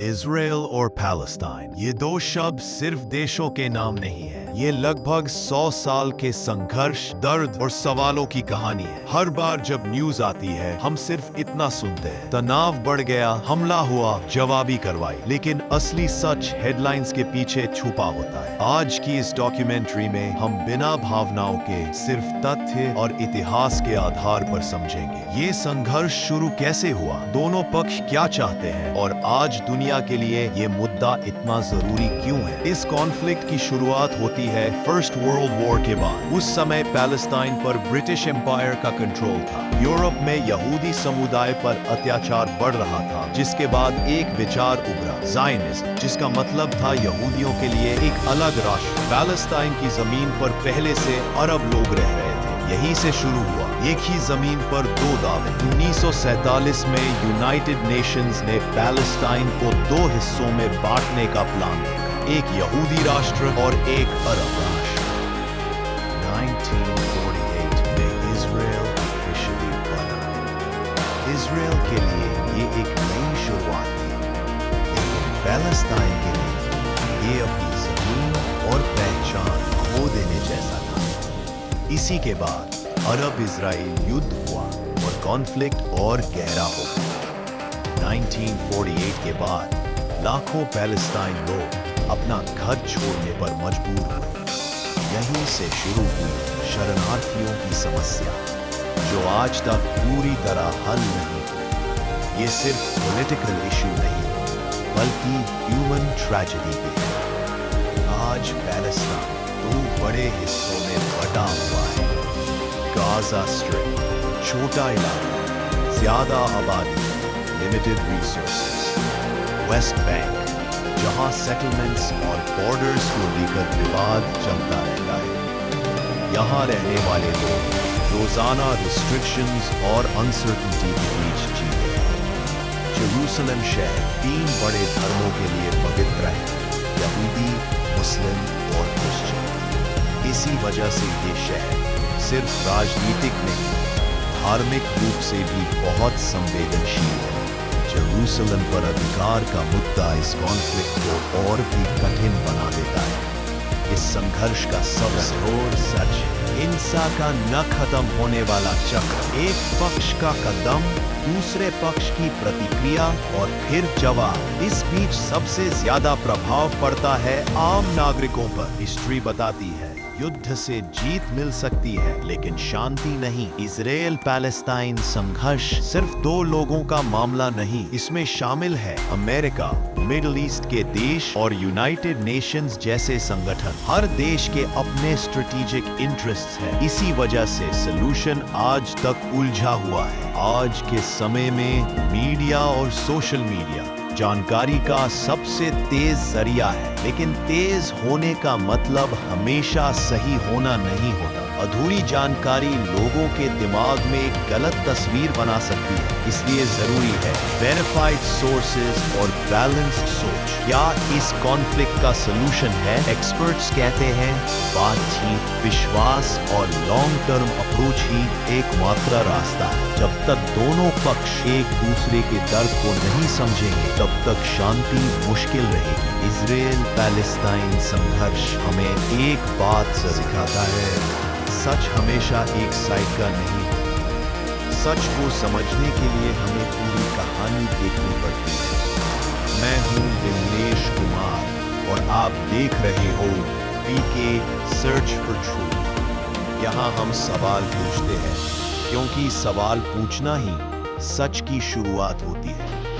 Israel और Palestine, ये दो शब्द सिर्फ देशों के नाम नहीं है। ये लगभग 100 साल के संघर्ष, दर्द और सवालों की कहानी है। हर बार जब न्यूज आती है, हम सिर्फ इतना सुनते हैं, तनाव बढ़ गया, हमला हुआ, जवाबी कार्रवाई। लेकिन असली सच हेडलाइंस के पीछे छुपा होता है। आज की इस डॉक्यूमेंट्री में हम बिना भावनाओं के सिर्फ तथ्य और इतिहास के आधार पर समझेंगे ये संघर्ष शुरू कैसे हुआ, दोनों पक्ष क्या चाहते हैं और आज दुनिया के लिए ये मुद्दा इतना जरूरी क्यों है। इस कॉन्फ्लिक्ट की शुरुआत होती है फर्स्ट वर्ल्ड वॉर के बाद। उस समय पैलेस्टाइन पर ब्रिटिश एम्पायर का कंट्रोल था। यूरोप में यहूदी समुदाय पर अत्याचार बढ़ रहा था, जिसके बाद एक विचार उभरा, ज़ायनिज़्म, जिसका मतलब था यहूदियों के लिए एक अलग राष्ट्र। पैलेस्टाइन की जमीन पर पहले से अरब लोग रह रहे थे। यहीं से शुरू हुआ एक ही जमीन पर दो दावे। 1947 में यूनाइटेड नेशंस ने पैलेस्टाइन को दो हिस्सों में बांटने का प्लान रखा, एक यहूदी राष्ट्र और एक अरब राष्ट्र। 1948 में इजराइल ऑफिशियली बना। इजराइल के लिए ये एक नई शुरुआत थी, लेकिन पैलेस्टाइन के लिए ये अपनी जमीन और पहचान खो देने जैसा था। इसी के बाद अरब इजराइल युद्ध हुआ और कॉन्फ्लिक्ट और गहरा हो गया। 1948 के बाद लाखों पैलेस्टाइन लोग अपना घर छोड़ने पर मजबूर हुए। यहीं से शुरू हुई शरणार्थियों की समस्या, जो आज तक पूरी तरह हल नहीं हुई। ये सिर्फ पॉलिटिकल इशू नहीं, बल्कि ह्यूमन ट्रेजेडी भी है। आज पैलेस्टाइन दो बड़े हिस्सों में बटा हुआ है। गाजा स्ट्रिप, छोटा इलाका, ज्यादा आबादी, लिमिटेड रिसोर्सेज। वेस्ट बैंक, जहां सेटलमेंट्स और बॉर्डर्स को लेकर विवाद चलता रहता है। यहां रहने वाले लोग रोजाना रिस्ट्रिक्शंस और अनसर्टेनिटी के बीच जीते हैं। जेरूसलम शहर 3 बड़े धर्मों के लिए पवित्र है, यहूदी, मुस्लिम और क्रिश्चियन। इसी वजह से ये शहर सिर्फ राजनीतिक नहीं, धार्मिक रूप से भी बहुत संवेदनशील है। जेरूसलम पर अधिकार का मुद्दा इस कॉन्फ्लिक्ट को और भी कठिन बना देता है। इस संघर्ष का सबसे और सच हिंसा का न खत्म होने वाला चक्र, एक पक्ष का कदम, दूसरे पक्ष की प्रतिक्रिया और फिर जवाब। इस बीच सबसे ज्यादा प्रभाव पड़ता है आम नागरिकों पर। हिस्ट्री बताती है युद्ध से जीत मिल सकती है, लेकिन शांति नहीं। इजराइल पैलेस्टाइन संघर्ष सिर्फ दो लोगों का मामला नहीं, इसमें शामिल है अमेरिका, मिडिल ईस्ट के देश और यूनाइटेड नेशंस जैसे संगठन। हर देश के अपने स्ट्रेटेजिक इंटरेस्ट्स हैं। इसी वजह से सलूशन आज तक उलझा हुआ है। आज के समय में मीडिया और सोशल मीडिया जानकारी का सबसे तेज जरिया है, लेकिन तेज होने का मतलब हमेशा सही होना नहीं होता। अधूरी जानकारी लोगों के दिमाग में एक गलत तस्वीर बना सकती है। इसलिए जरूरी है वेरीफाइड सोर्सेज और बैलेंस्ड सोच। क्या इस कॉन्फ्लिक्ट का सलूशन है? एक्सपर्ट्स कहते हैं बातचीत, विश्वास और लॉन्ग टर्म अप्रोच ही एकमात्र रास्ता है। जब तक दोनों पक्ष एक दूसरे के दर्द को नहीं समझेंगे, तब तक शांति मुश्किल रहेगी। इजराइल पैलेस्टाइन संघर्ष हमें एक बात सिखाता है, सच हमेशा एक साइड का नहीं। सच को समझने के लिए हमें पूरी कहानी देखनी पड़ती है। मैं हूं दिनेश कुमार और आप देख रहे हो पीके सर्च फॉर ट्रूथ। यहाँ हम सवाल पूछते हैं, क्योंकि सवाल पूछना ही सच की शुरुआत होती है।